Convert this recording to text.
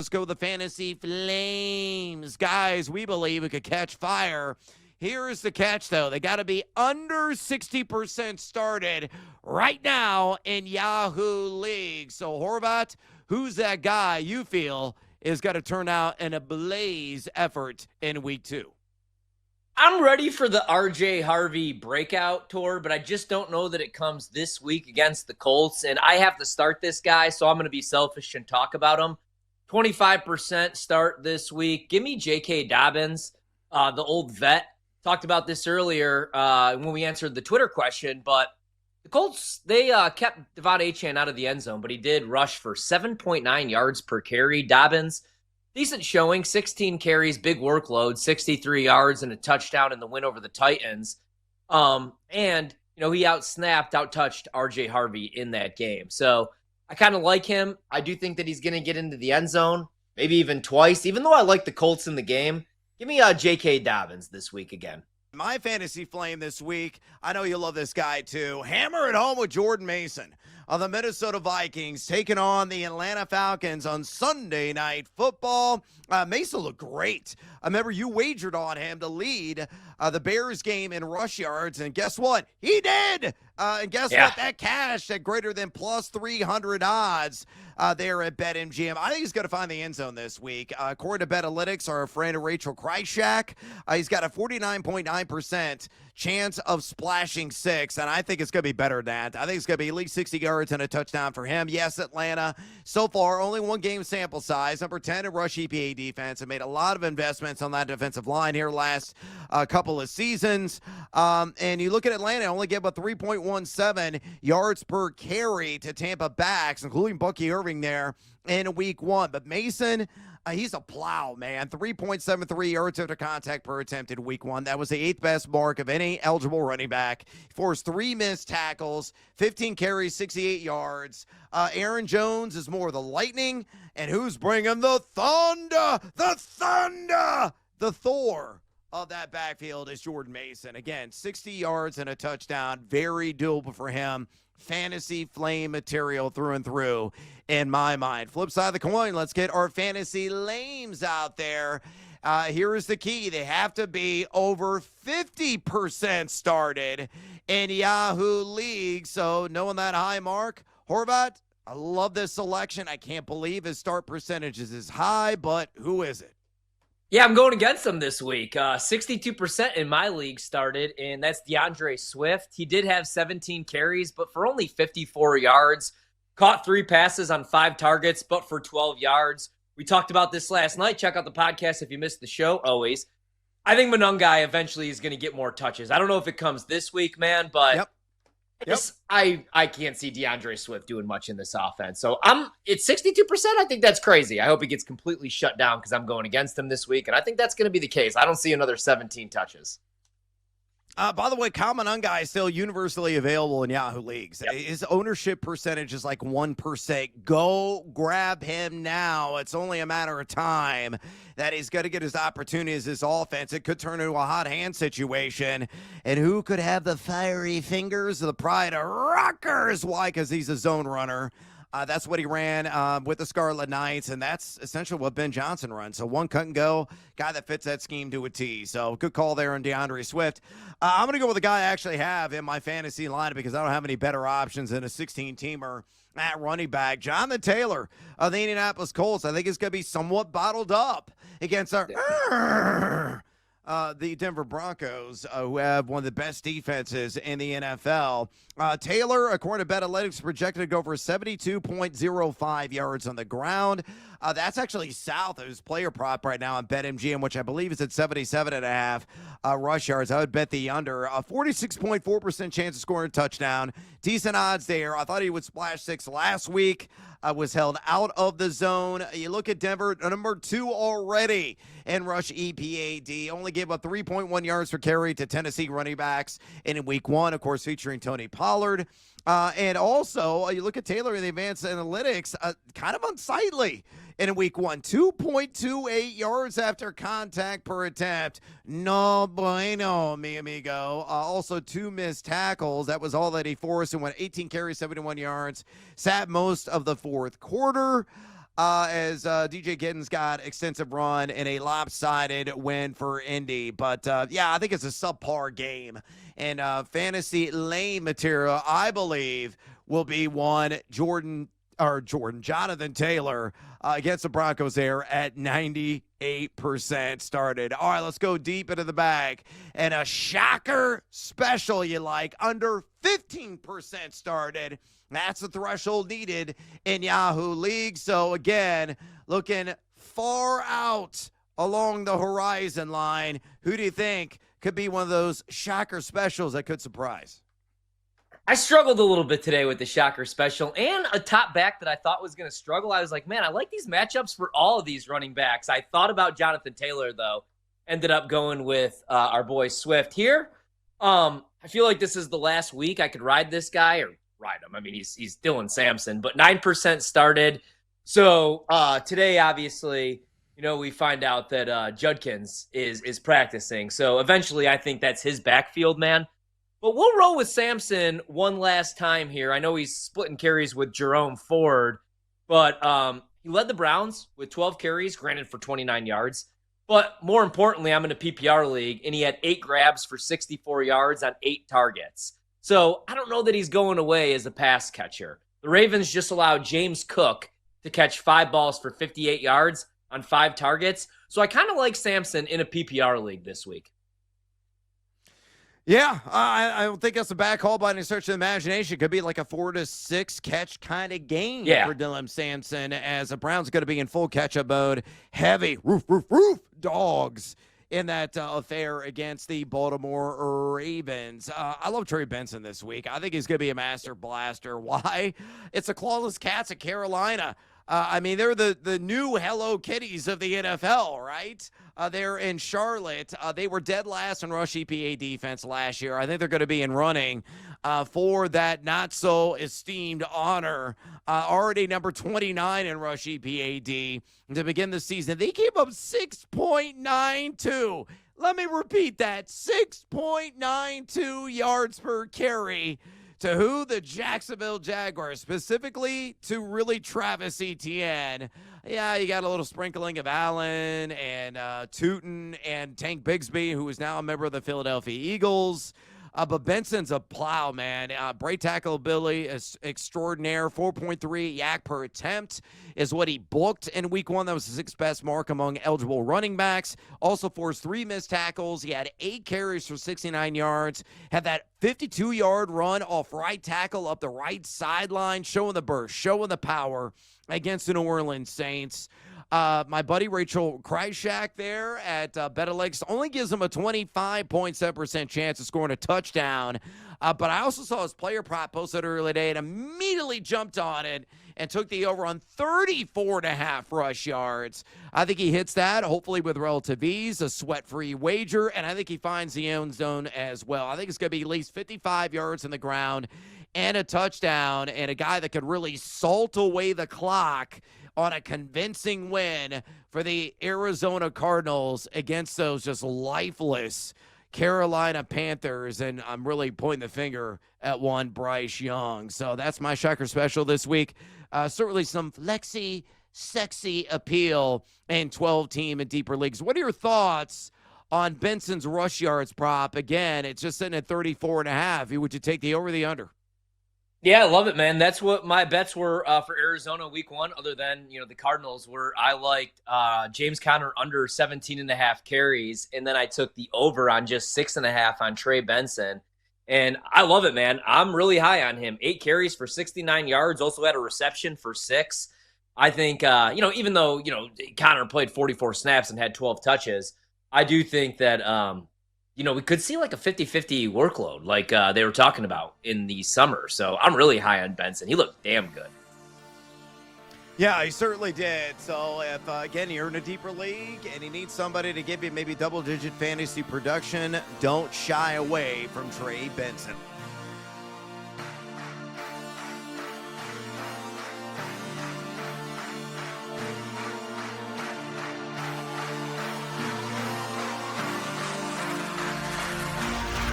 Let's go the Fantasy Flames. Guys, we believe we could catch fire. Here is the catch, though. They got to be under 60% started right now in Yahoo League. So, Horvat, who's that guy you feel is going to turn out in a blaze effort in week 2? I'm ready for the RJ Harvey breakout tour, but I just don't know that it comes this week against the Colts. And I have to start this guy, so I'm going to be selfish and talk about him. 25% start this week. Give me J.K. Dobbins, the old vet. Talked about this earlier when we answered the Twitter question, but the Colts, they kept Devon Achane out of the end zone, but he did rush for 7.9 yards per carry. Dobbins, decent showing, 16 carries, big workload, 63 yards, and a touchdown in the win over the Titans. And, you know, he out-touched RJ Harvey in that game. So I kind of like him. I do think that he's going to get into the end zone, maybe even twice. Even though I like the Colts in the game, give me J.K. Dobbins this week again. My fantasy flame this week, I know you love this guy too. Hammer at home with Jordan Mason of the Minnesota Vikings taking on the Atlanta Falcons on Sunday Night Football. Mason looked great. I remember you wagered on him to lead the Bears game in rush yards, and guess what? He did! And guess what? That cash at greater than plus 300 odds there at BetMGM. I think he's going to find the end zone this week. According to Betalytics, our friend Rachel Krychak, he's got a 49.9% chance of splashing 6, and I think it's going to be better than that. I think it's going to be at least 60 yards and a touchdown for him. Yes, Atlanta, so far, only one game sample size. Number 10 in rush EPA defense. Have made a lot of investments on that defensive line here last couple of seasons. And you look at Atlanta, only gave up 3.17 yards per carry to Tampa backs, including Bucky Irving there in week 1. But Mason, he's a plow, man. 3.73 yards after contact per attempt in week 1. That was the 8th best mark of any eligible running back. He forced 3 missed tackles, 15 carries, 68 yards. Aaron Jones is more the lightning. And who's bringing the thunder? The thunder! The Thor of that backfield is Jordan Mason. Again, 60 yards and a touchdown. Very doable for him. Fantasy flame material through and through in my mind. Flip side of the coin, let's get our fantasy lames out there. Here is the key. They have to be over 50% started in Yahoo League. So knowing that high mark, Horvat, I love this selection. I can't believe his start percentage is as high, but who is it? Yeah, I'm going against him this week. 62% in my league started, and that's DeAndre Swift. He did have 17 carries, but for only 54 yards. Caught 3 passes on 5 targets, but for 12 yards. We talked about this last night. Check out the podcast if you missed the show, always. I think Monungai eventually is going to get more touches. I don't know if it comes this week, man, but I can't see DeAndre Swift doing much in this offense. So it's 62%. I think that's crazy. I hope he gets completely shut down because I'm going against him this week, and I think that's going to be the case. I don't see another 17 touches. By the way, Kyle Monungai is still universally available in Yahoo Leagues. Yep. His ownership percentage is like 1%. Go grab him now. It's only a matter of time that he's going to get his opportunities, his offense. It could turn into a hot hand situation. And who could have the fiery fingers of the Pride of Rutgers? Why? Because he's a zone runner. That's what he ran with the Scarlet Knights, and that's essentially what Ben Johnson runs. So one cut and go, guy that fits that scheme to a T. So good call there on DeAndre Swift. I'm going to go with the guy I actually have in my fantasy lineup because I don't have any better options than a 16-teamer at running back. Jonathan Taylor of the Indianapolis Colts, I think is going to be somewhat bottled up against the Denver Broncos, who have one of the best defenses in the NFL. Taylor, according to Betalytics, projected to go for 72.05 yards on the ground. That's actually south of his player prop right now on BetMGM, which I believe is at 77.5 rush yards. I would bet the under. 46.4% chance of scoring a touchdown. Decent odds there. I thought he would splash 6 last week. Was held out of the zone. You look at Denver, number 2 already in rush EPAD. Only gave up 3.1 yards per carry to Tennessee running backs in week 1, of course, featuring Tony Pollard. And also, you look at Taylor in the advanced analytics, kind of unsightly in week 1. 2.28 yards after contact per attempt. No bueno, mi amigo. Also, 2 missed tackles. That was all that he forced and went 18 carries, 71 yards. Sat most of the fourth quarter. as DJ Giddens got extensive run in a lopsided win for Indy. But, yeah, I think it's a subpar game. And fantasy lane material, I believe, will be one Jonathan Taylor against the Broncos there at 98% started. All right, let's go deep into the bag. And a shocker special you like, under 15% started. That's the threshold needed in Yahoo League. So, again, looking far out along the horizon line, who do you think could be one of those shocker specials that could surprise? I struggled a little bit today with the shocker special and a top back that I thought was going to struggle. I was like, man, I like these matchups for all of these running backs. I thought about Jonathan Taylor, though. Ended up going with our boy Swift here. I feel like this is the last week I could ride this guy, or ride him. I mean, he's Dylan Sampson, but 9% started. So today, obviously, we find out that Judkins is practicing. So eventually, I think that's his backfield, man. But we'll roll with Sampson one last time here. I know he's splitting carries with Jerome Ford, but he led the Browns with 12 carries, granted for 29 yards. But more importantly, I'm in a PPR league, and he had 8 grabs for 64 yards on 8 targets. So I don't know that he's going away as a pass catcher. The Ravens just allowed James Cook to catch 5 balls for 58 yards on 5 targets. So I kind of like Sampson in a PPR league this week. Yeah, I don't think that's a bad call by any stretch of the imagination. It could be like a 4 to 6 catch kind of game for Dylan Sampson, as the Browns are going to be in full catch-up mode. Heavy roof dogs in that affair against the Baltimore Ravens. I love Trey Benson this week. I think he's going to be a master blaster. Why? It's the Clawless Cats of Carolina. I mean, they're the new Hello Kitties of the NFL, right? They're in Charlotte. They were dead last in rush EPA defense last year. I think they're going to be in running for that not-so-esteemed honor. Already number 29 in rush EPAD to begin the season. They gave up 6.92. Let me repeat that, 6.92 yards per carry. To who? The Jacksonville Jaguars, specifically to really Travis Etienne. Yeah, you got a little sprinkling of Allen and Tootin and Tank Bigsby, who is now a member of the Philadelphia Eagles. But Benson's a plow, man. Break tackle ability is extraordinaire. 4.3 yak per attempt is what he booked in week 1. That was the 6th best mark among eligible running backs. Also forced 3 missed tackles. He had 8 carries for 69 yards. Had that 52-yard run off right tackle up the right sideline, showing the burst, showing the power against the New Orleans Saints. My buddy Rachel Kryshak there at Better Legs only gives him a 25.7% chance of scoring a touchdown. But I also saw his player prop posted earlier today and immediately jumped on it and took the over on 34.5 rush yards. I think he hits that, hopefully with relative ease, a sweat-free wager, and I think he finds the end zone as well. I think it's going to be at least 55 yards in the ground and a touchdown, and a guy that could really salt away the clock on a convincing win for the Arizona Cardinals against those just lifeless Carolina Panthers. And I'm really pointing the finger at one Bryce Young. So that's my shocker special this week. Certainly some flexy, sexy appeal in 12-team and deeper leagues. What are your thoughts on Benson's rush yards prop? Again, it's just sitting at 34.5. Would you take the over, the under? Yeah, I love it, man. That's what my bets were for Arizona week 1, other than, the Cardinals, where I liked James Conner under 17.5 carries, and then I took the over on just 6.5 on Trey Benson. And I love it, man. I'm really high on him. 8 carries for 69 yards, also had a reception for 6. I think, even though, Conner played 44 snaps and had 12 touches, I do think that, we could see like a 50-50 workload like they were talking about in the summer. So I'm really high on Benson. He looked damn good. Yeah, he certainly did. So if, again, you're in a deeper league and you need somebody to give you maybe double-digit fantasy production, don't shy away from Trey Benson.